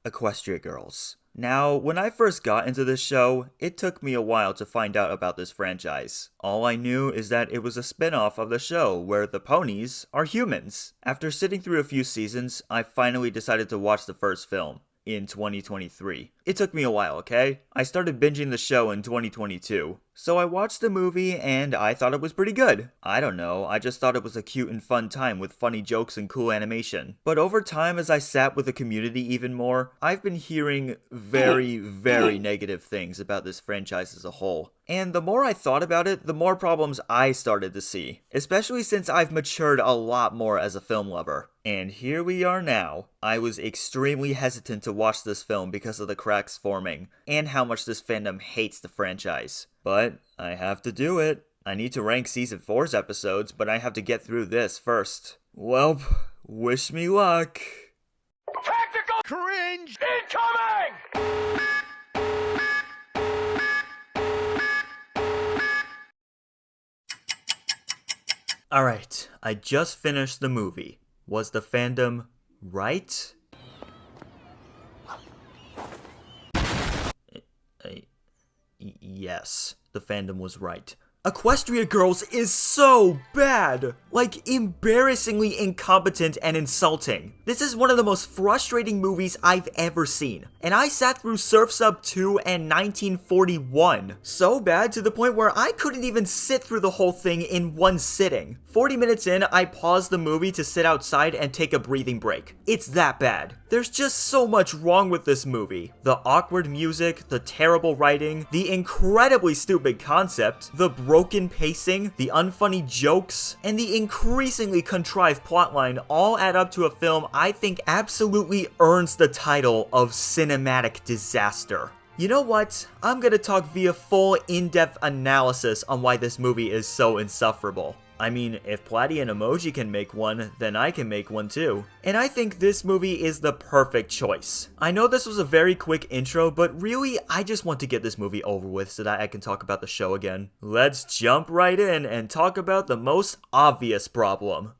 Equestria Girls. Now, when I first got into this show, it took me a while to find out about this franchise. All I knew is that it was a spin-off of the show where the ponies are humans. After sitting through a few seasons, I finally decided to watch the first film in 2023. It took me a while, okay? I started binging the show in 2022. So I watched the movie and I thought it was pretty good. I don't know, I just thought it was a cute and fun time with funny jokes and cool animation. But over time, as I sat with the community even more, I've been hearing very negative things about this franchise as a whole. And the more I thought about it, the more problems I started to see. Especially since I've matured a lot more as a film lover. And here we are now. I was extremely hesitant to watch this film because of the cracks forming, and how much this fandom hates the franchise. But I have to do it. I need to rank Season 4's episodes, but I have to get through this first. Welp, wish me luck. Tactical cringe incoming! Alright, I just finished the movie. Was the fandom right? Yes, the fandom was right. Equestria Girls is so bad! Like, embarrassingly incompetent and insulting. This is one of the most frustrating movies I've ever seen. And I sat through Surf's Up 2 and 1941. So bad to the point where I couldn't even sit through the whole thing in one sitting. 40 minutes in, I paused the movie to sit outside and take a breathing break. It's that bad. There's just so much wrong with this movie. The awkward music, the terrible writing, the incredibly stupid concept, the broken pacing, the unfunny jokes, and the increasingly contrived plotline all add up to a film I think absolutely earns the title of cinematic disaster. You know what? I'm gonna talk via full in-depth analysis on why this movie is so insufferable. I mean, if Platy and Emoji can make one, then I can make one too. And I think this movie is the perfect choice. I know this was a very quick intro, but really, I just want to get this movie over with so that I can talk about the show again. Let's jump right in and talk about the most obvious problem.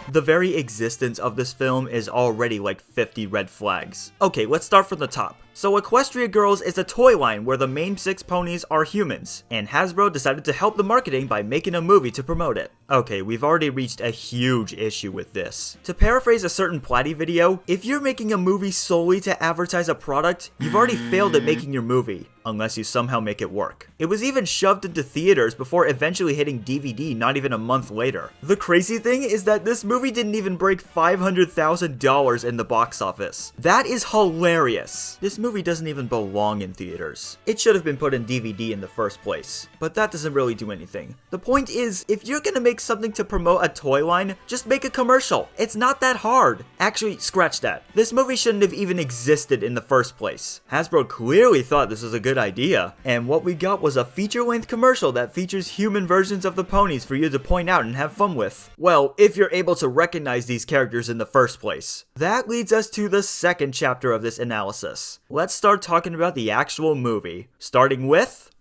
The very existence of this film is already like 50 red flags. Okay, let's start from the top. So Equestria Girls is a toy line where the main 6 ponies are humans, and Hasbro decided to help the marketing by making a movie to promote it. Okay, we've already reached a huge issue with this. To paraphrase a certain Platy video, if you're making a movie solely to advertise a product, you've already failed at making your movie, unless you somehow make it work. It was even shoved into theaters before eventually hitting DVD not even a month later. The crazy thing is that this movie didn't even break $500,000 in the box office. That is hilarious. This movie doesn't even belong in theaters. It should have been put in DVD in the first place, but that doesn't really do anything. The point is, if you're gonna make something to promote a toy line, just make a commercial. It's not that hard. Actually, scratch that. This movie shouldn't have even existed in the first place. Hasbro clearly thought this was a good idea, and what we got was a feature-length commercial that features human versions of the ponies for you to point out and have fun with. Well, if you're able to recognize these characters in the first place. That leads us to the second chapter of this analysis. Let's start talking about the actual movie, starting with...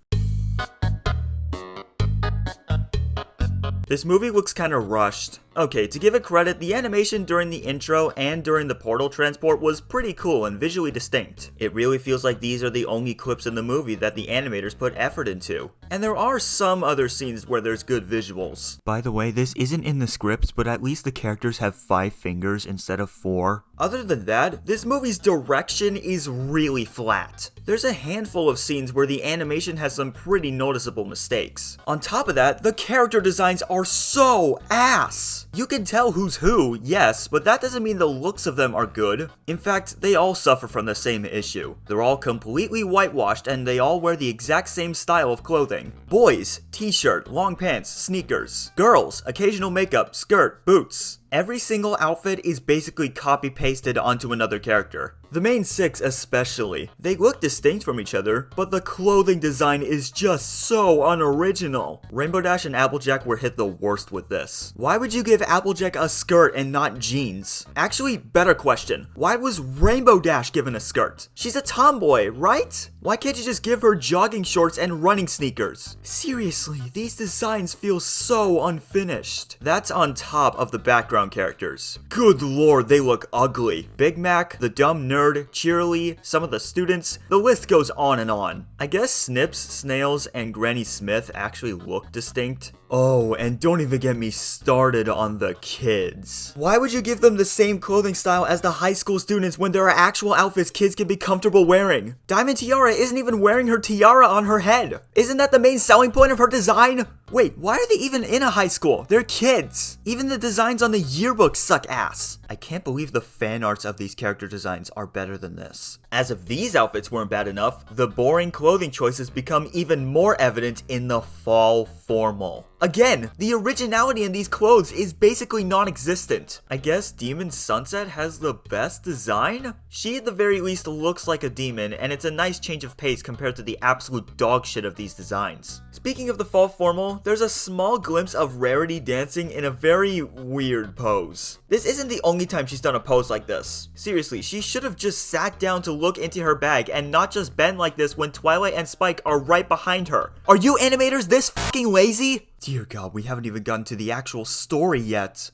This movie looks kinda rushed. Okay, to give it credit, the animation during the intro and during the portal transport was pretty cool and visually distinct. It really feels like these are the only clips in the movie that the animators put effort into. And there are some other scenes where there's good visuals. By the way, this isn't in the scripts, but at least the characters have 5 fingers instead of 4. Other than that, this movie's direction is really flat. There's a handful of scenes where the animation has some pretty noticeable mistakes. On top of that, the character designs are so ass! You can tell who's who, yes, but that doesn't mean the looks of them are good. In fact, they all suffer from the same issue. They're all completely whitewashed and they all wear the exact same style of clothing. Boys, t-shirt, long pants, sneakers. Girls, occasional makeup, skirt, boots. Every single outfit is basically copy-pasted onto another character. The main six especially. They look distinct from each other, but the clothing design is just so unoriginal. Rainbow Dash and Applejack were hit the worst with this. Why would you give Applejack a skirt and not jeans? Actually, better question. Why was Rainbow Dash given a skirt? She's a tomboy, right? Why can't you just give her jogging shorts and running sneakers? Seriously, these designs feel so unfinished. That's on top of the background characters. Good lord, they look ugly. Big Mac, the dumb nerd, Cheerily, some of the students, the list goes on and on. I guess Snips, Snails, and Granny Smith actually look distinct. Oh, and don't even get me started on the kids. Why would you give them the same clothing style as the high school students when there are actual outfits kids can be comfortable wearing? Diamond Tiara isn't even wearing her tiara on her head. Isn't that the main selling point of her design? Wait, why are they even in a high school? They're kids. Even the designs on the yearbook suck ass. I can't believe the fan arts of these character designs are better than this. As if these outfits weren't bad enough, the boring clothing choices become even more evident in the fall formal. Again, the originality in these clothes is basically non-existent. I guess Demon Sunset has the best design? She at the very least looks like a demon, and it's a nice change of pace compared to the absolute dog shit of these designs. Speaking of the fall formal, there's a small glimpse of Rarity dancing in a very weird pose. This isn't the only time she's done a pose like this. Seriously, she should have just sat down to look into her bag and not just bend like this when Twilight and Spike are right behind her. Are you animators this fucking lazy? Dear God, we haven't even gotten to the actual story yet.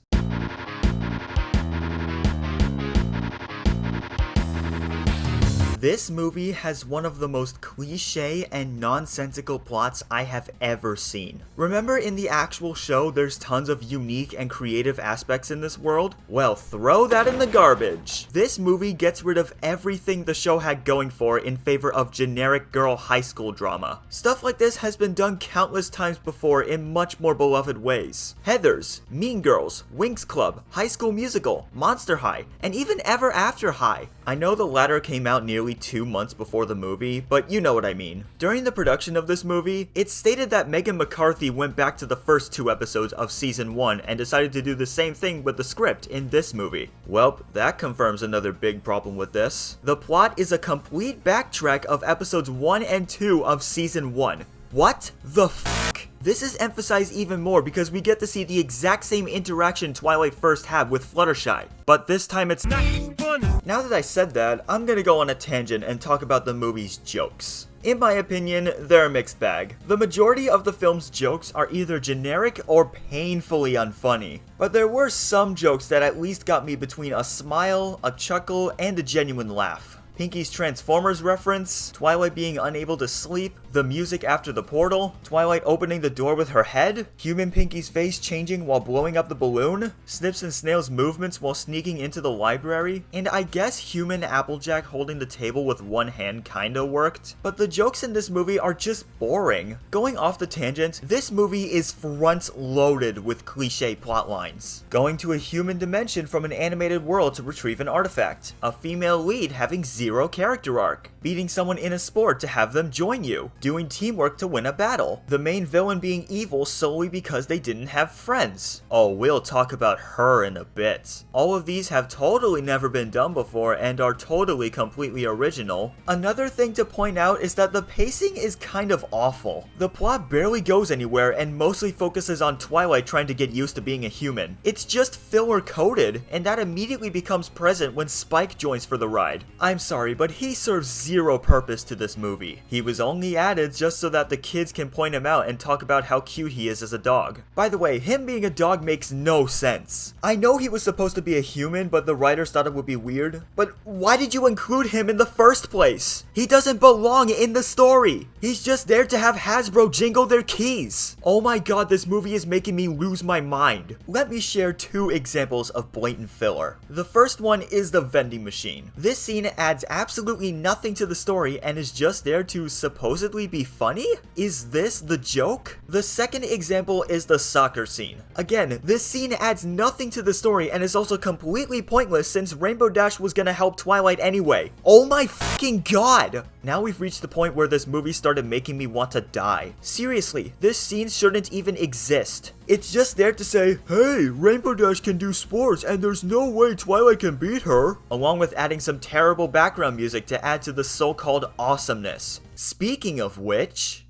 This movie has one of the most cliche and nonsensical plots I have ever seen. Remember in the actual show there's tons of unique and creative aspects in this world? Well, throw that in the garbage. This movie gets rid of everything the show had going for in favor of generic girl high school drama. Stuff like this has been done countless times before in much more beloved ways. Heathers, Mean Girls, Winx Club, High School Musical, Monster High, and even Ever After High. I know the latter came out nearly 2 months before the movie, but you know what I mean. During the production of this movie, it's stated that Megan McCarthy went back to the first 2 episodes of season 1 and decided to do the same thing with the script in this movie. Welp, that confirms another big problem with this. The plot is a complete backtrack of episodes 1 and 2 of season 1. What the fuck? This is emphasized even more because we get to see the exact same interaction Twilight first had with Fluttershy, but this time it's not funny. Now that I said that, I'm gonna go on a tangent and talk about the movie's jokes. In my opinion, they're a mixed bag. The majority of the film's jokes are either generic or painfully unfunny, but there were some jokes that at least got me between a smile, a chuckle, and a genuine laugh. Pinky's Transformers reference, Twilight being unable to sleep, the music after the portal, Twilight opening the door with her head, Human Pinky's face changing while blowing up the balloon, Snips and Snail's movements while sneaking into the library, and I guess Human Applejack holding the table with one hand kinda worked, but the jokes in this movie are just boring. Going off the tangent, this movie is front-loaded with cliche plotlines. Going to a human dimension from an animated world to retrieve an artifact, a female lead having zero character arc, beating someone in a sport to have them join you, doing teamwork to win a battle, the main villain being evil solely because they didn't have friends. Oh, we'll talk about her in a bit. All of these have totally never been done before and are totally completely original. Another thing to point out is that the pacing is kind of awful. The plot barely goes anywhere and mostly focuses on Twilight trying to get used to being a human. It's just filler coded, and that immediately becomes present when Spike joins for the ride. I'm sorry, but he serves zero purpose to this movie. He was only added just so that the kids can point him out and talk about how cute he is as a dog. By the way, him being a dog makes no sense. I know he was supposed to be a human, but the writers thought it would be weird. But why did you include him in the first place? He doesn't belong in the story. He's just there to have Hasbro jingle their keys. Oh my god, this movie is making me lose my mind. Let me share 2 examples of blatant filler. The first one is the vending machine. This scene adds absolutely nothing to the story and is just there to supposedly be funny? Is this the joke? The second example is the soccer scene. Again, this scene adds nothing to the story and is also completely pointless since Rainbow Dash was gonna help Twilight anyway. Oh my fucking god! Now we've reached the point where this movie started making me want to die. Seriously, this scene shouldn't even exist. It's just there to say, hey, Rainbow Dash can do sports and there's no way Twilight can beat her. Along with adding some terrible background music to add to the so-called awesomeness. Speaking of which...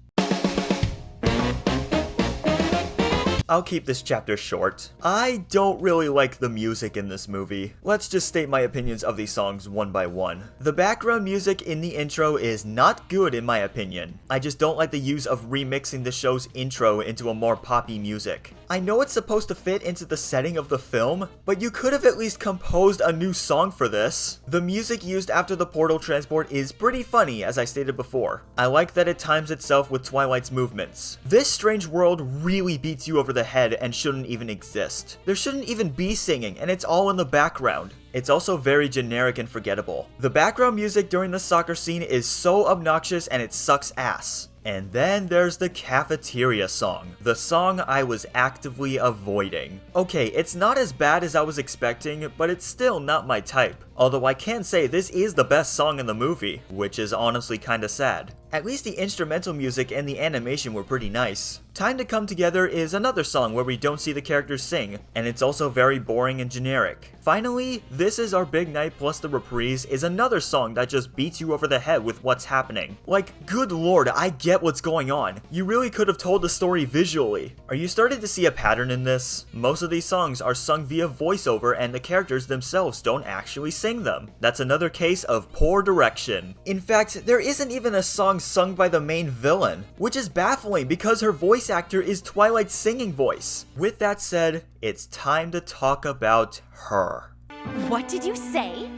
I'll keep this chapter short. I don't really like the music in this movie. Let's just state my opinions of these songs one by one. The background music in the intro is not good in my opinion. I just don't like the use of remixing the show's intro into a more poppy music. I know it's supposed to fit into the setting of the film, but you could have at least composed a new song for this. The music used after the portal transport is pretty funny, as I stated before. I like that it times itself with Twilight's movements. This strange world really beats you over the head and shouldn't even exist. There shouldn't even be singing, and it's all in the background. It's also very generic and forgettable. The background music during the soccer scene is so obnoxious and it sucks ass. And then there's the cafeteria song, the song I was actively avoiding. Okay, it's not as bad as I was expecting, but it's still not my type. Although I can say this is the best song in the movie, which is honestly kinda sad. At least the instrumental music and the animation were pretty nice. Time to Come Together is another song where we don't see the characters sing, and it's also very boring and generic. Finally, This Is Our Big Night plus the reprise is another song that just beats you over the head with what's happening. Like, good lord, I get what's going on. You really could have told the story visually. Are you starting to see a pattern in this? Most of these songs are sung via voiceover and the characters themselves don't actually sing them. That's another case of poor direction. In fact, there isn't even a song sung by the main villain, which is baffling because her voice actor is Twilight's singing voice. With that said, it's time to talk about her. What did you say?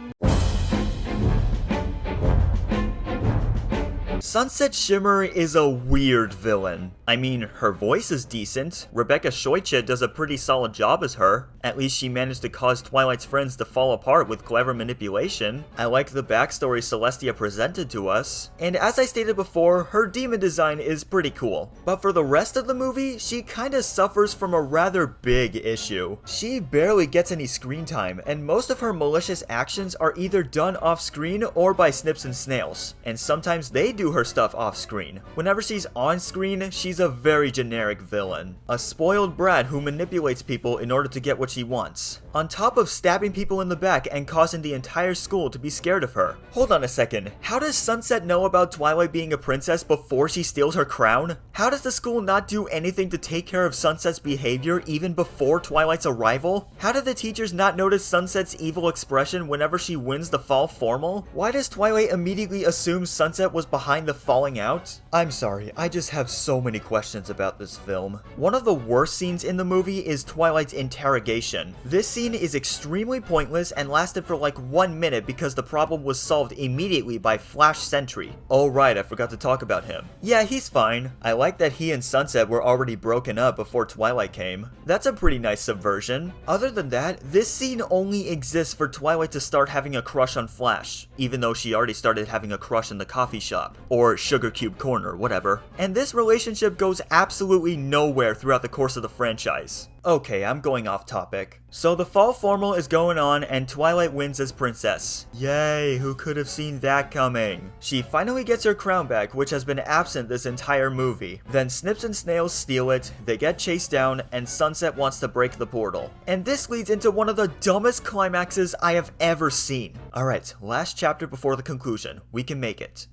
Sunset Shimmer is a weird villain. I mean, her voice is decent. Rebecca Shoicha does a pretty solid job as her. At least she managed to cause Twilight's friends to fall apart with clever manipulation. I like the backstory Celestia presented to us. And as I stated before, her demon design is pretty cool. But for the rest of the movie, she kinda suffers from a rather big issue. She barely gets any screen time, and most of her malicious actions are either done off screen or by Snips and Snails. And sometimes they do her stuff off screen. Whenever she's on screen, she's a very generic villain. A spoiled brat who manipulates people in order to get what she wants. On top of stabbing people in the back and causing the entire school to be scared of her. Hold on a second, how does Sunset know about Twilight being a princess before she steals her crown? How does the school not do anything to take care of Sunset's behavior even before Twilight's arrival? How did the teachers not notice Sunset's evil expression whenever she wins the fall formal? Why does Twilight immediately assume Sunset was behind the falling out? I'm sorry, I just have so many questions about this film. One of the worst scenes in the movie is Twilight's interrogation. This scene is extremely pointless and lasted for like 1 minute because the problem was solved immediately by Flash Sentry. Oh right, I forgot to talk about him. Yeah, he's fine. I like that he and Sunset were already broken up before Twilight came. That's a pretty nice subversion. Other than that, this scene only exists for Twilight to start having a crush on Flash, even though she already started having a crush in the coffee shop, or Sugar Cube Corner, whatever. And this relationship goes absolutely nowhere throughout the course of the franchise. Okay, I'm going off topic. So the fall formal is going on and Twilight wins as princess. Yay, who could have seen that coming? She finally gets her crown back, which has been absent this entire movie. Then Snips and Snails steal it, they get chased down, and Sunset wants to break the portal. And this leads into one of the dumbest climaxes I have ever seen. Alright, last chapter before the conclusion. We can make it.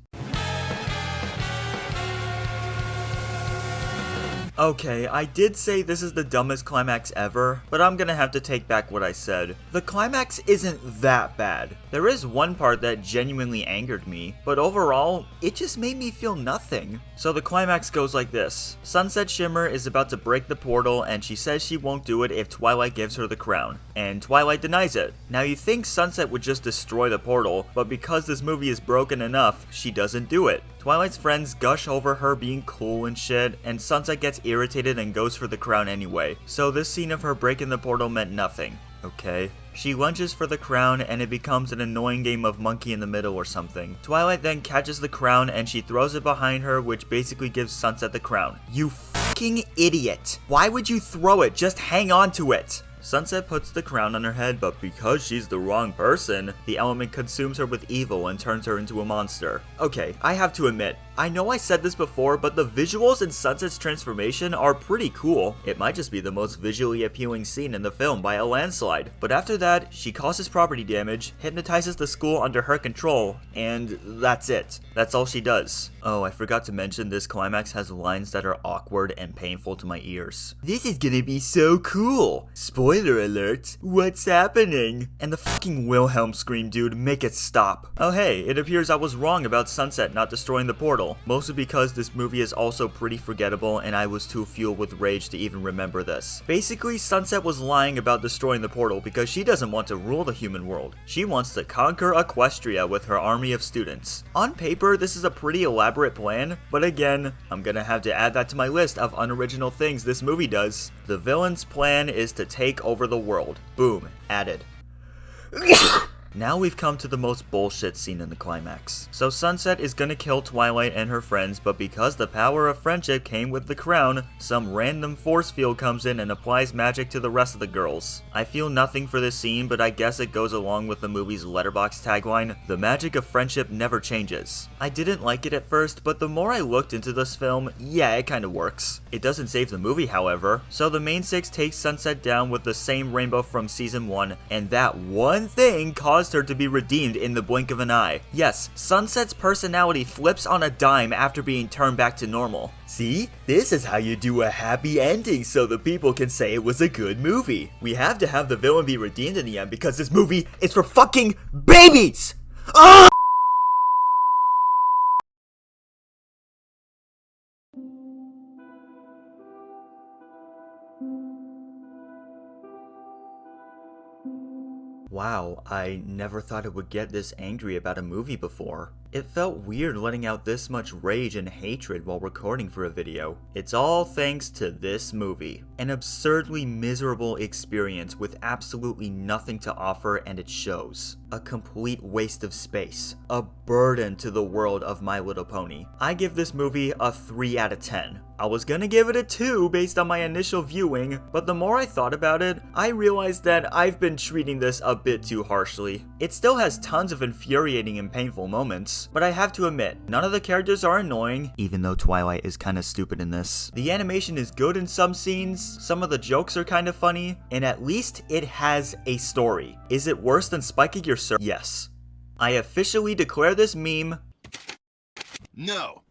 Okay, I did say this is the dumbest climax ever, but I'm gonna have to take back what I said. The climax isn't that bad. There is one part that genuinely angered me, but overall, it just made me feel nothing. So the climax goes like this. Sunset Shimmer is about to break the portal and she says she won't do it if Twilight gives her the crown, and Twilight denies it. Now you think Sunset would just destroy the portal, but because this movie is broken enough, she doesn't do it. Twilight's friends gush over her being cool and shit, and Sunset gets irritated and goes for the crown anyway. So this scene of her breaking the portal meant nothing. Okay. She lunges for the crown and it becomes an annoying game of monkey in the middle or something. Twilight then catches the crown and she throws it behind her, which basically gives Sunset the crown. You fucking idiot. Why would you throw it? Just hang on to it. Sunset puts the crown on her head, but because she's the wrong person, the element consumes her with evil and turns her into a monster. Okay, I have to admit, I know I said this before, but the visuals in Sunset's transformation are pretty cool. It might just be the most visually appealing scene in the film by a landslide. But after that, she causes property damage, hypnotizes the school under her control, and that's it. That's all she does. Oh, I forgot to mention this climax has lines that are awkward and painful to my ears. This is gonna be so cool! Spoiler alert, what's happening? And the fucking Wilhelm scream, dude, make it stop. Oh hey, it appears I was wrong about Sunset not destroying the portal. Mostly because this movie is also pretty forgettable and I was too fueled with rage to even remember this. Basically, Sunset was lying about destroying the portal because she doesn't want to rule the human world. She wants to conquer Equestria with her army of students. On paper, this is a pretty elaborate plan, but again, I'm gonna have to add that to my list of unoriginal things this movie does. The villain's plan is to take over the world. Boom, added. Now we've come to the most bullshit scene in the climax. So Sunset is gonna kill Twilight and her friends, but because the power of friendship came with the crown, some random force field comes in and applies magic to the rest of the girls. I feel nothing for this scene, but I guess it goes along with the movie's Letterboxd tagline, "The magic of friendship never changes." I didn't like it at first, but the more I looked into this film, yeah, it kinda works. It doesn't save the movie, however. So the main six takes Sunset down with the same rainbow from season 1, and that one thing caused her to be redeemed in the blink of an eye. Yes, Sunset's personality flips on a dime after being turned back to normal. See? This is how you do a happy ending so the people can say it was a good movie. We have to have the villain be redeemed in the end because this movie is for fucking babies! Ah! Wow, I never thought I would get this angry about a movie before. It felt weird letting out this much rage and hatred while recording for a video. It's all thanks to this movie. An absurdly miserable experience with absolutely nothing to offer, and it shows. A complete waste of space. A burden to the world of My Little Pony. I give this movie a 3 out of 10. I was gonna give it a 2 based on my initial viewing, but the more I thought about it, I realized that I've been treating this a bit too harshly. It still has tons of infuriating and painful moments, but I have to admit, none of the characters are annoying, even though Twilight is kinda stupid in this. The animation is good in some scenes, some of the jokes are kinda funny, and at least it has a story. Is it worse than spiking your server? Yes. I officially declare this meme. No.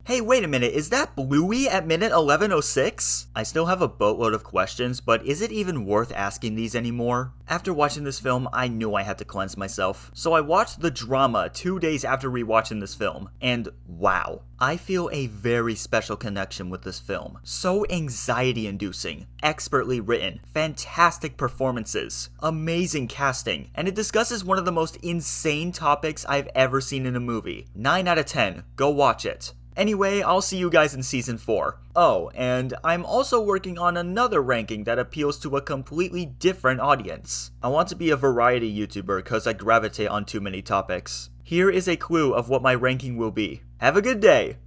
Hey, wait a minute, is that Bluey at minute 11:06? I still have a boatload of questions, but is it even worth asking these anymore? After watching this film, I knew I had to cleanse myself. So I watched the drama 2 days after rewatching this film, and wow. I feel a very special connection with this film. So anxiety-inducing, expertly written, fantastic performances, amazing casting, and it discusses one of the most insane topics I've ever seen in a movie. 9 out of 10, go watch it. Anyway, I'll see you guys in season 4. Oh, and I'm also working on another ranking that appeals to a completely different audience. I want to be a variety YouTuber because I gravitate on too many topics. Here is a clue of what my ranking will be. Have a good day!